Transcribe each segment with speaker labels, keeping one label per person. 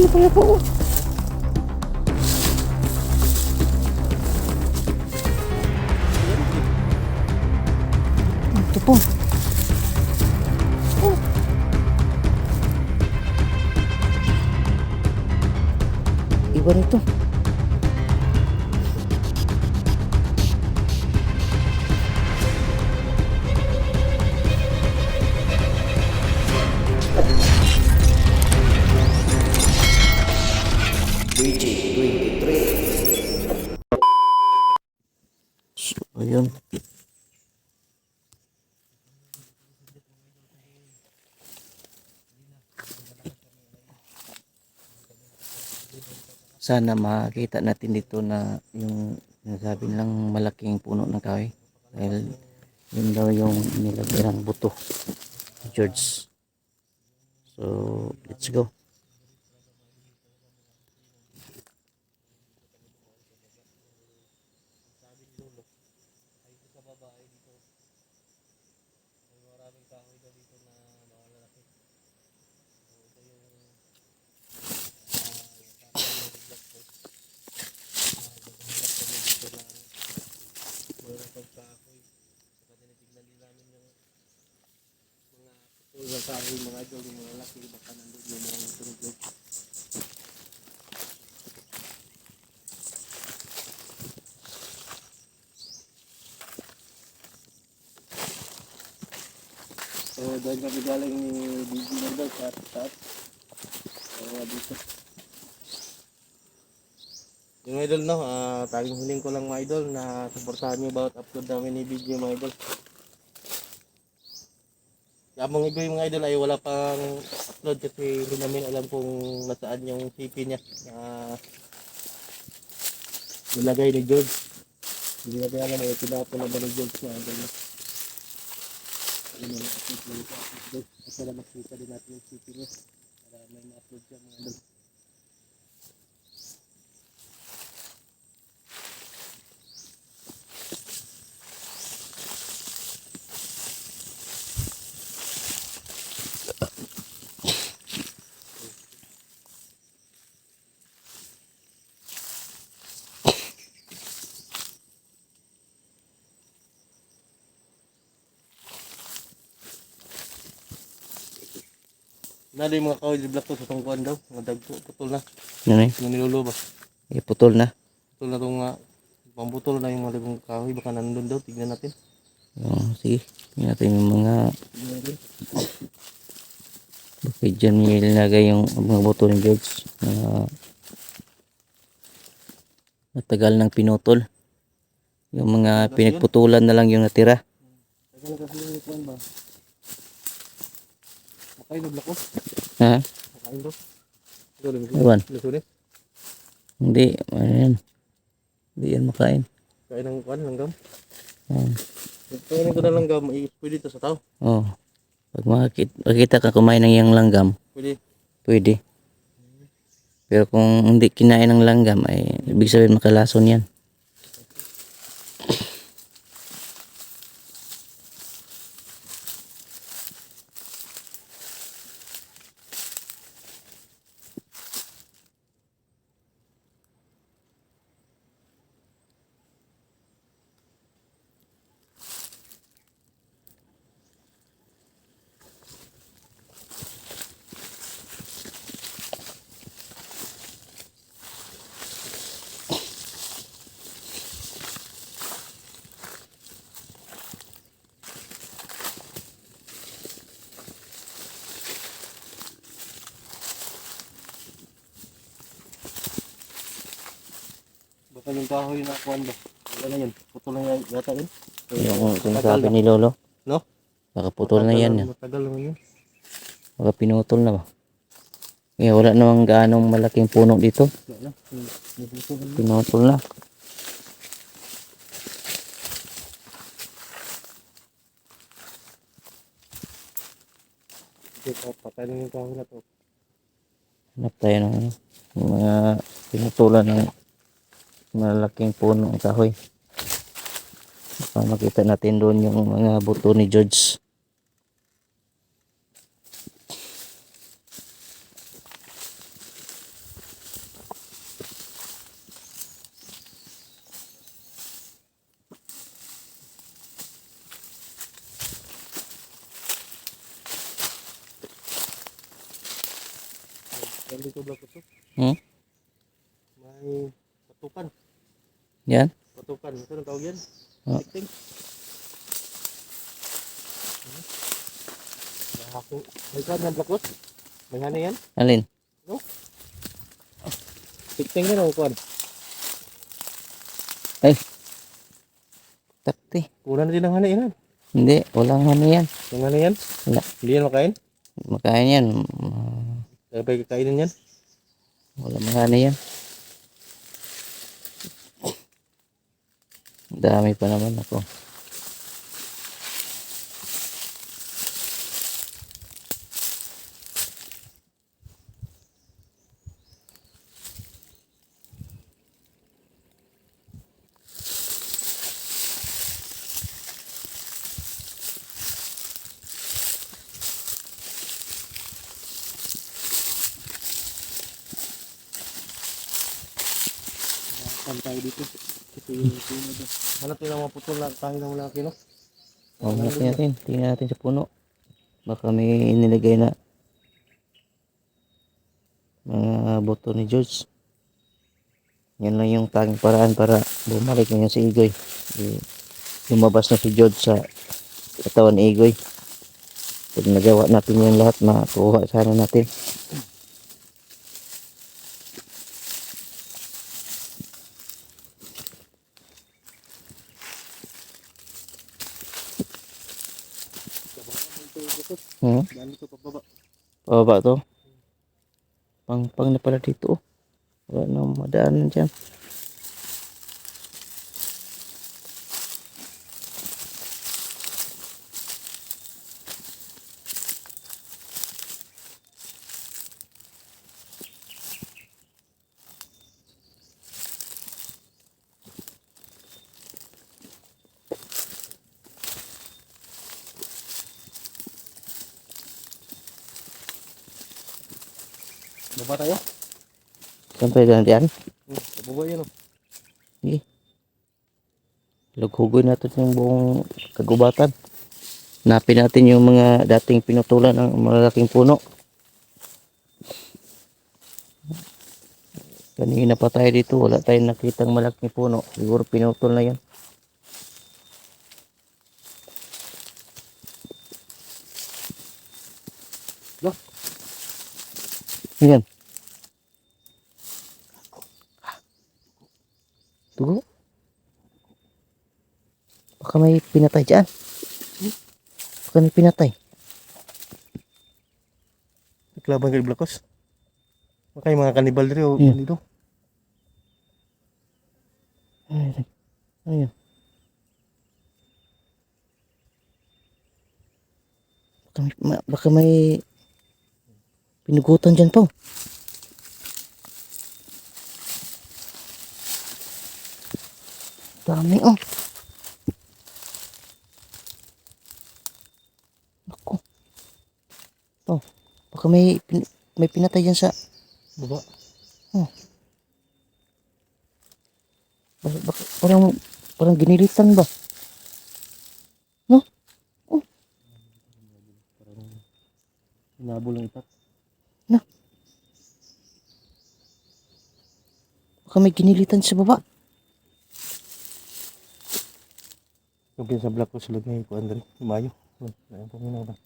Speaker 1: na pala po. Ito po. Oh. Iba nito. So, ayun. Sana makita natin dito na yung sinasabi nilang malaking puno ng kahoy. Dahil yun daw yung nilagyan ng buto. George. So, let's go.
Speaker 2: Mga idol, yung mga laki, baka nandun yung mga utong. So, dahil kami galing ni DJ Nandol sa taas. So, dito. Yung idol, no, taging huling ko lang mga idol na supportahan nyo bawat upload namin ni DJ mga idol. Yung iba yung mga idol ay wala pang upload kasi hindi namin alam kung nasaan yung CP niya na nilagay ni George. Hindi natin alam eh, pinapon na ba ni George na idol na. Yun ang upload lang ito, upload. At para makita din natin yung CP niya para may ma-upload siya mga idol. Nalo yung mga kawal di block to sa tungkuan daw, mga dagpo, putol na.
Speaker 1: Yan eh.
Speaker 2: Yung nilulo ba?
Speaker 1: Putol na.
Speaker 2: Putol na itong pambutol na yung mga libong kahoy, baka nandun daw, tignan natin.
Speaker 1: Sige. Tingnan natin yung mga bakit dyan nilagay yung mga buto ni George. Matagal nang pinutol. Yung mga pinagputulan na lang yung natira.
Speaker 2: Tagal na kasi yung kuwan ba? Makain na block ko?
Speaker 1: Ha?
Speaker 2: Makain daw?
Speaker 1: Ewan.
Speaker 2: Lusunin?
Speaker 1: Hindi. Ayan. Hindi yan makain.
Speaker 2: Kain ng kuwan, langgam?
Speaker 1: Oh.
Speaker 2: Kainin ko na langgam, pwede ito sa tao?
Speaker 1: Oh. Pag makita ka kumain ng iyang langgam,
Speaker 2: Pwede.
Speaker 1: pwede. Pero kung hindi kinain ng langgam, ay ibig sabihin makalason yan.
Speaker 2: Baka yung kahoy na kuwan ba? Wala na yun, putol na yata yun.
Speaker 1: Yung sinasabi ni Lolo,
Speaker 2: No?
Speaker 1: baka putol na yan.
Speaker 2: Matagal naman yun.
Speaker 1: Baka pinutol na ba? Eh, wala namang gaanong malaking puno dito.
Speaker 2: Wala na.
Speaker 1: Pinutol na.
Speaker 2: Patay na yung kahoy na to.
Speaker 1: Hanap tayo ng mga pinutulan ng malaking puno ng kahoy. Para makita natin doon yung mga buto ni George.
Speaker 2: Yan dito black ko.
Speaker 1: Hmm?
Speaker 2: May patukan.
Speaker 1: Yan?
Speaker 2: Patukan. Ito ang tawag yan.
Speaker 1: Oh.
Speaker 2: Tikting. May kuhan ng black ko. May hani yan.
Speaker 1: Alin?
Speaker 2: Tikting yan o kuhan.
Speaker 1: Ay. Takti.
Speaker 2: Kunan din ang hani yan.
Speaker 1: Hindi. Walang ano yan.
Speaker 2: Yung hani yan.
Speaker 1: Wala.
Speaker 2: Hindi yan makain.
Speaker 1: Makain yan.
Speaker 2: Kaya pa kakainin yan.
Speaker 1: Wala mga ano yan. Dami pa naman ako.
Speaker 2: Saan tayo dito? Ito yung puno doon. Hanap nila mga putol na tayo ng malaki no?
Speaker 1: Hanapin natin. Tingnan natin sa puno. Baka may inilagay na mga boto ni George. Yan lang yung tanging paraan para bumalik ngayon si Igoy. Lumabas na si George sa katawan ni Igoy. Pag nagawa natin yung lahat, makuha sana natin. Hmm?
Speaker 2: Daan dito pababa.
Speaker 1: Pababa to. Pang na pala dito. Wala na madaanan dyan.
Speaker 2: Baba tayo?
Speaker 1: Sampai dyan.
Speaker 2: Pababa yan o.
Speaker 1: Sige. Lughugoy natin yung buong kagubatan. Hanapin natin yung mga dating pinutulan ng malalaking puno. Kanina pa tayo dito, wala tayong nakitang malaking puno. Siguro pinutol na yan.
Speaker 2: Loh?
Speaker 1: Ayan. Tugo. Baka may pinatay dyan. Baka may pinatay.
Speaker 2: Iklaban kayo blakos. Baka yung mga kanibal dito o
Speaker 1: Yeah.
Speaker 2: dito.
Speaker 1: Ayan. Baka may pinugutan dyan po. Dami oh. Ako. Oh, baka may pinatay dyan sa
Speaker 2: Baba.
Speaker 1: parang ginilitan ba? No? Oh,
Speaker 2: Hinabol ang itak.
Speaker 1: baka may ginilitan sa baba.
Speaker 2: Yung pinasa black ko sulod na yung kuhan dali. Mayo. Ayun po muna ba?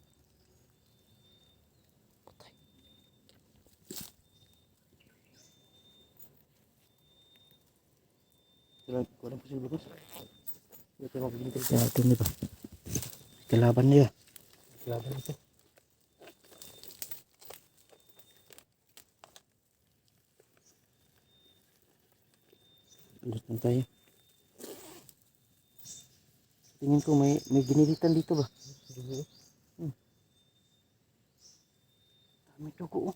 Speaker 2: Kuhan po sila blakos. Ito yung mapagin ko.
Speaker 1: Kaya ito ba? Kalaban niya.
Speaker 2: Kalaban ito.
Speaker 1: Ulit lang tayo. Tingin ko may ginilitan dito ba? May dugo oh.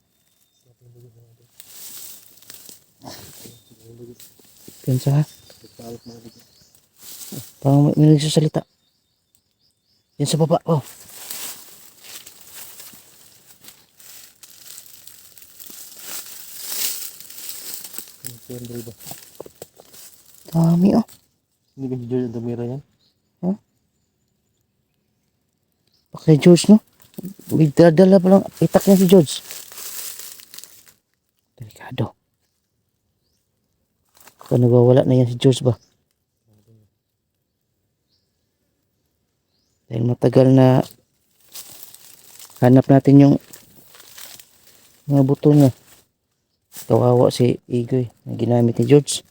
Speaker 1: Pensa ha? Parang may nagsasalita. Yan sa baba oh.
Speaker 2: Siyempre ba?
Speaker 1: Dami oh.
Speaker 2: Hindi ba si George ang tumira yan?
Speaker 1: Baka si George no? May dala pa lang itak niya si George. Delikado. Kung nawawala na yan si George ba? Dahil matagal na hanap natin yung mga buto niya. Kawawa si Igoy na ginamit ni George.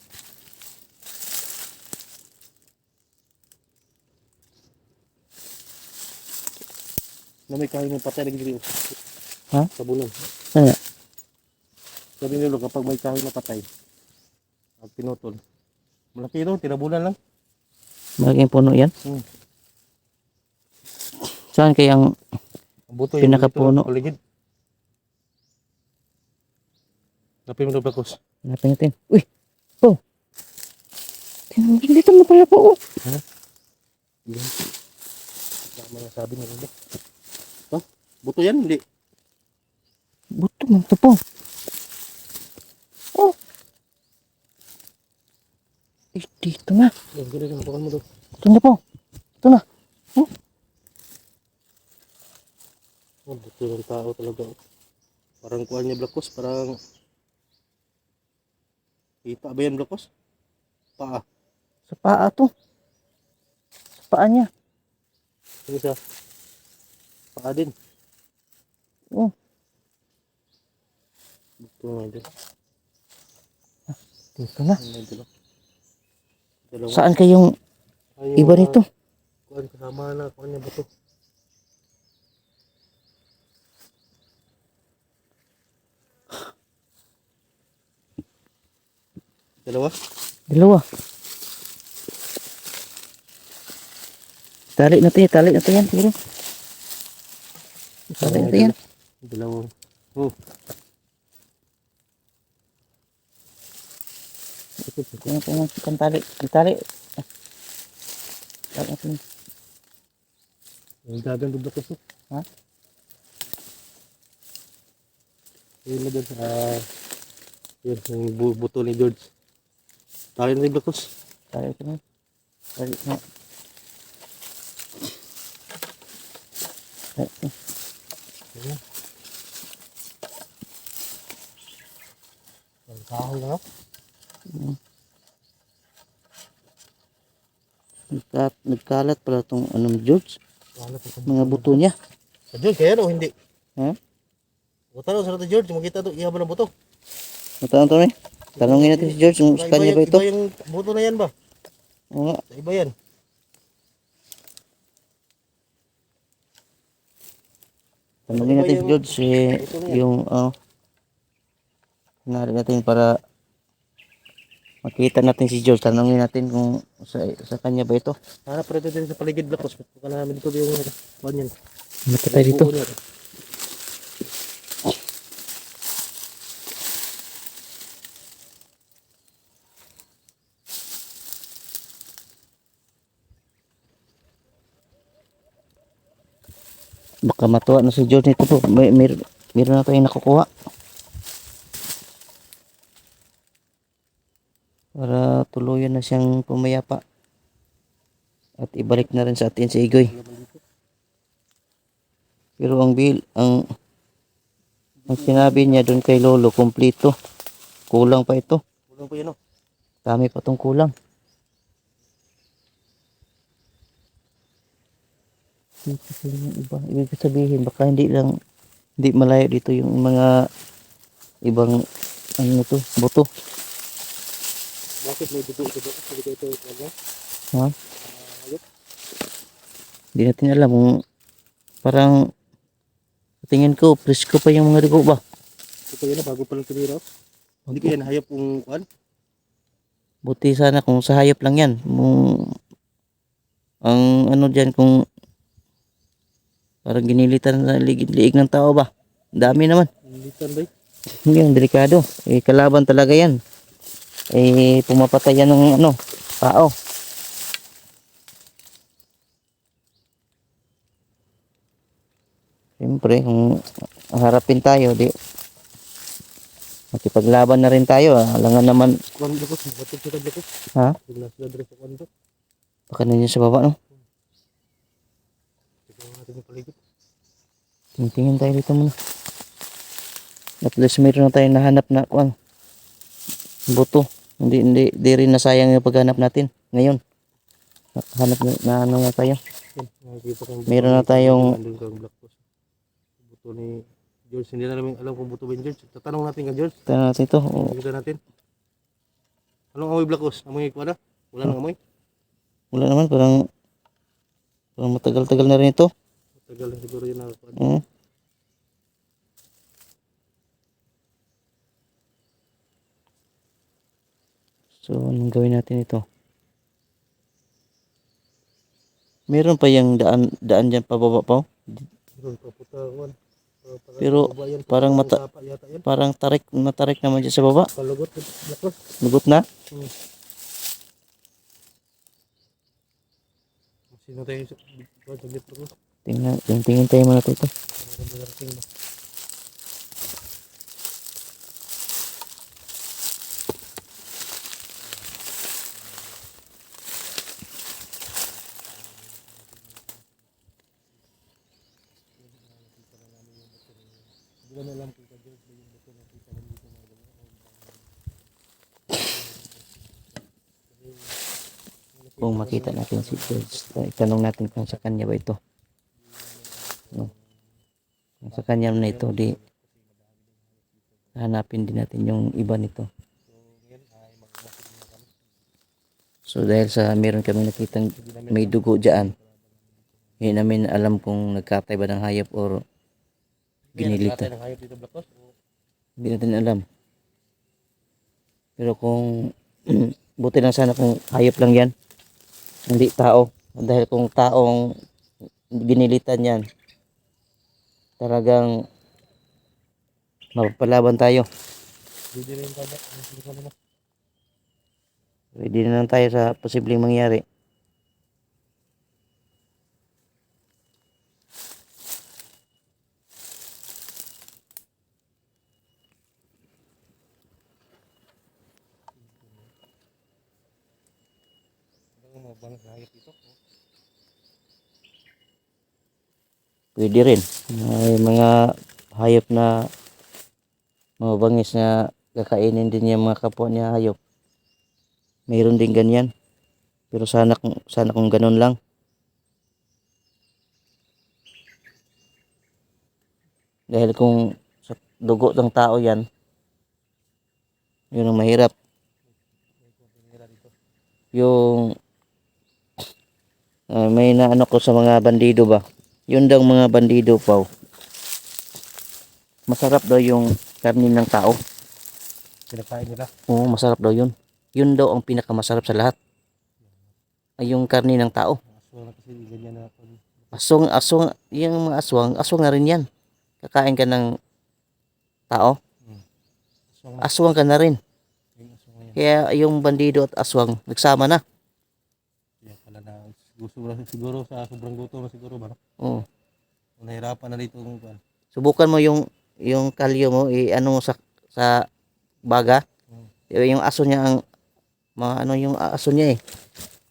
Speaker 2: Na may kahoy ng patay lagi dito.
Speaker 1: Ha?
Speaker 2: Sa bulong.
Speaker 1: Ano?
Speaker 2: Sabi nilo kapag may kahoy na patay, at pinutol. Malaki ito, tinabulan lang.
Speaker 1: Malaking puno yan?
Speaker 2: Hmm.
Speaker 1: Saan kayang
Speaker 2: Ang buto
Speaker 1: Pinakapuno.
Speaker 2: dito, paligid. Napin mo na bakos.
Speaker 1: hanapin natin? Uy! Oh! Dito mo pala po. Oh.
Speaker 2: Ha? Yan. Tama na sabi na rin. Ha? Buto yan, hindi.
Speaker 1: Buto man to po. Oh! Eh, dito na.
Speaker 2: Yan, gano'n, hapakan mo daw.
Speaker 1: Ito na po. Ito na. Oh!
Speaker 2: Oh, buto ng tao talaga. Parang kuhan niya blakos, parang... Kita ba yan blakos? Paa.
Speaker 1: Sa paa to. Sa paa niya.
Speaker 2: Yung isa. Paa din.
Speaker 1: Oh!
Speaker 2: Buto nga din.
Speaker 1: Dito na.
Speaker 2: Ano yung dalawa? Dalawa.
Speaker 1: Saan kayong
Speaker 2: Ay, yung
Speaker 1: iba
Speaker 2: mga
Speaker 1: nito?
Speaker 2: Kuhan kasama na, kuhan niya buto. Dalawa?
Speaker 1: Dalawa. Tali natin yan. Siguro. Tali natin yan.
Speaker 2: Dalawa. Oh.
Speaker 1: Ito na itong tali. Tali. Tali natin.
Speaker 2: Yung gagang dudok ko.
Speaker 1: Ha?
Speaker 2: Yun na dun sa... Yun, yung buto ni George. Tali na yung blakos.
Speaker 1: Tali ito na. Tali na.
Speaker 2: Ayan. Ang kahoy na.
Speaker 1: Nagkalat pala itong anong George.
Speaker 2: Wala pa itong
Speaker 1: Mga buto niya.
Speaker 2: Sa George, kaya no, hindi.
Speaker 1: Ha?
Speaker 2: Buta no, sa George, makita to, iyaban ng buto.
Speaker 1: Mataan to eh. Tanungin natin si George kung sa kanya ba ito.
Speaker 2: Iba yung buto na yan ba?
Speaker 1: Oo nga.
Speaker 2: Sa iba yan.
Speaker 1: Tanungin natin si George yung hinari natin para makita natin si George. Tanungin natin kung sa kanya ba ito.
Speaker 2: Hanap pa rin din sa paligid blakos. Baka namin dito yung kuhan yan.
Speaker 1: Ano pa tayo dito?
Speaker 2: Buo niya.
Speaker 1: Baka matuwa na si George nito po. Meron na tayong nakukuha. Para tuluyan na siyang pumayapa. At ibalik na rin sa atin si Igoy. Pero ang sinabi niya doon kay Lolo, kumpleto. Kulang pa ito.
Speaker 2: Kulang pa yan o.
Speaker 1: Dami pa tong kulang. Ibig sabihin, baka hindi malayo dito yung mga ibang ano to, buto.
Speaker 2: Bakit may buto ito ba? Hindi ito ito.
Speaker 1: Ha? Hindi natin alam kung parang tingin ko, presko pa yung mga dugo ba?
Speaker 2: Ito yan na, bago pa lang tumira. Hindi ko yan hayop kung kuhan.
Speaker 1: Buti sana kung sa hayop lang yan. Ang ano dyan kung parang ginilitan na liig ng tao ba? Dami naman.
Speaker 2: Litan ba?
Speaker 1: Yung delikado. Kalaban talaga yan. Pumapatay yan ng tao. Siyempre, kung harapin tayo, makipaglaban na rin tayo. Alangan naman,
Speaker 2: Kuhan blakos, batok kita blakos.
Speaker 1: ha?
Speaker 2: Bigla sila dire sa kuhan to.
Speaker 1: Baka nandiyan sa baba, no?
Speaker 2: Tignan natin yung paligid.
Speaker 1: Tingin tayo dito muna. At least mayroon na tayong nahanap na kuang buto. Hindi rin nasayang yung paghanap natin ngayon. Hanap na ano na tayo.
Speaker 2: Yan, nakikita kong buto
Speaker 1: Meron
Speaker 2: ni
Speaker 1: na tayong
Speaker 2: nandun kang Black Boss. Buto ni George, hindi na namin alam kung buto ba yung George. Tatanong natin ka George.
Speaker 1: ito natin ito. Oh,
Speaker 2: Nakikita natin. Anong amoy Black Boss? Amoy ko na? Wala nang amoy?
Speaker 1: wala naman, parang matagal-tagal na rin ito.
Speaker 2: Tagal na siguro yun nakakuha.
Speaker 1: Mm. So, anong gawin natin ito? Meron pa yung daan dyan pababa pa. Oh.
Speaker 2: Doon paputawan.
Speaker 1: Pero parang parang matarik naman dyan sa baba.
Speaker 2: Kalugot Black Boss.
Speaker 1: Lugot na.
Speaker 2: Sino tayo sa saglit Black Boss?
Speaker 1: Tingin tayo muna ito.
Speaker 2: Hindi na alam kung ka-George ba yung buto nakita lang dito mga ganun.
Speaker 1: Kung makita natin si George, itanong natin kung sa kanya ba ito. No. Kung sa kanya na ito, di hanapin din natin yung iba nito. So dahil sa meron kami nakitang may dugo dyan, hindi namin alam kung nagkatay ba ng hayop or ginilita.
Speaker 2: ng hayop dito Black Boss.
Speaker 1: Hindi natin alam. Pero kung buti lang sana kung hayop lang yan, hindi tao. Dahil kung taong ginilitan yan, talagang mapapalaban tayo.
Speaker 2: Hindi rin kanya.
Speaker 1: Pwede na lang tayo sa posibleng mangyari.
Speaker 2: Mga bang hayop dito.
Speaker 1: Pwede rin. May mga hayop na mga bangis na kakainin din yung mga kapwa niya hayop. Mayroon din ganyan. Pero sana kung ganun lang. Dahil kung sa dugo ng tao yan, yun ang mahirap. Yung may naano ko sa mga bandido ba. Yun daw mga bandido pa. Masarap daw yung karne ng tao.
Speaker 2: Pinakain nila.
Speaker 1: Oo, masarap daw yun. Yun daw ang pinakamasarap sa lahat. Ay yung karne ng tao.
Speaker 2: So kasi ganyan na.
Speaker 1: Aswang, yung mga aswang na rin yan. Kakain ka ng tao, aswang ka na rin. Kaya yung bandido at aswang nagsama na.
Speaker 2: Kaya pala na siguro sa sobrang gutom na siguro ba no?
Speaker 1: Oo.
Speaker 2: Nahirapan na dito kung kuan.
Speaker 1: Subukan mo yung kalyo mo, ano mo sa baga. Yung aso niya ang ano yung aso niya eh.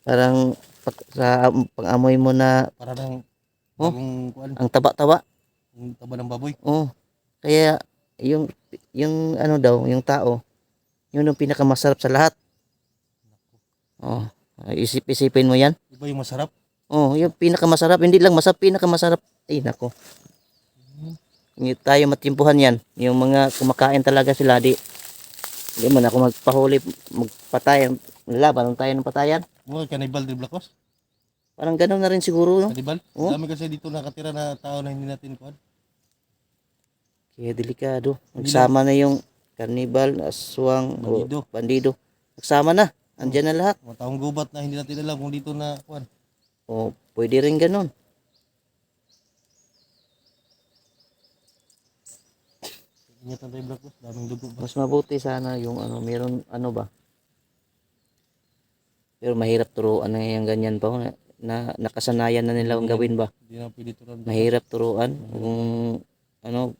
Speaker 1: Parang sa pang-amoy mo na
Speaker 2: Parang bagong kuan,
Speaker 1: ang taba-taba.
Speaker 2: yung taba ng baboy.
Speaker 1: Oo. Kaya yung ano daw, yung tao, yun ang pinakamasarap sa lahat. Oh, isipin mo 'yan.
Speaker 2: Iba yung masarap.
Speaker 1: Oh, yung pinakamasarap, hindi lang masarap, pinakamasarap. Ay nako. Hindi tayo matimpuhan 'yan. Yung mga kumakain talaga sila, di man ako magpahuli, magpatay, laban tayo ng patayan.
Speaker 2: Mga cannibal di Black Boss.
Speaker 1: Parang gano'n na rin siguro, no?
Speaker 2: Cannibal.
Speaker 1: Oo.
Speaker 2: Dami kasi dito nakatira na tao na hindi natin kuan.
Speaker 1: Kaya delikado. Nagsama na yung karnibal, aswang,
Speaker 2: Bandido.
Speaker 1: bandido. Nagsama na. Andiyan na lahat.
Speaker 2: Mga taong gubat na hindi natin alam kung dito na kuan.
Speaker 1: O, pwede rin ganun.
Speaker 2: Ingatan tayo Black Boss, daming dugo ba.
Speaker 1: Mas mabuti sana yung ano, meron ano ba. Pero mahirap turuan na yung ganyan pa. Nakasanayan na nila ang gawin ba.
Speaker 2: Hindi na pwede turuan.
Speaker 1: Mahirap turuan. Kung ano,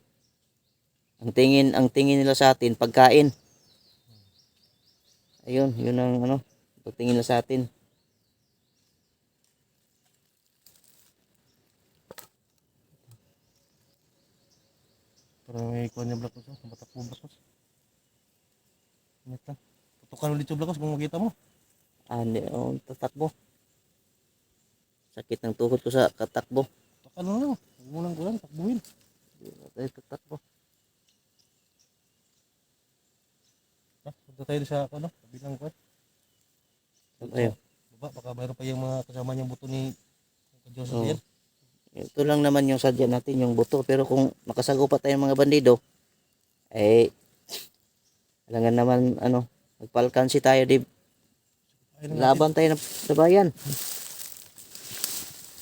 Speaker 1: ang tingin nila sa atin, pagkain. Ayun, yun ang ano, pagtingin nila sa atin.
Speaker 2: Parang may kuha niya Black Ops. Matakbo Black Ops. Ingat lang. Tutukan ulit yung Black Ops kung makita mo.
Speaker 1: Hindi, tatakbo. Sakit ng tuhod ko sa katakbo.
Speaker 2: Tutukan mo lang. Huwag mo lang kulang. Takbuhin.
Speaker 1: Hindi na tayo tatakbo.
Speaker 2: Punta tayo sa ano. Kabilang kuha.
Speaker 1: Saan tayo?
Speaker 2: Baba. Baka mayroon pa yung mga kasama niyang buto ni Joseph
Speaker 1: Oo.
Speaker 2: yan.
Speaker 1: Ito lang naman yung sadya natin, yung buto. Pero kung makasago pa tayong mga bandido, eh, alangan naman, magpalkansi tayo, di
Speaker 2: Ayun na natin.
Speaker 1: laban tayo sa bayan.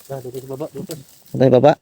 Speaker 2: Dito sa baba. Dito.
Speaker 1: Saan tayo baba?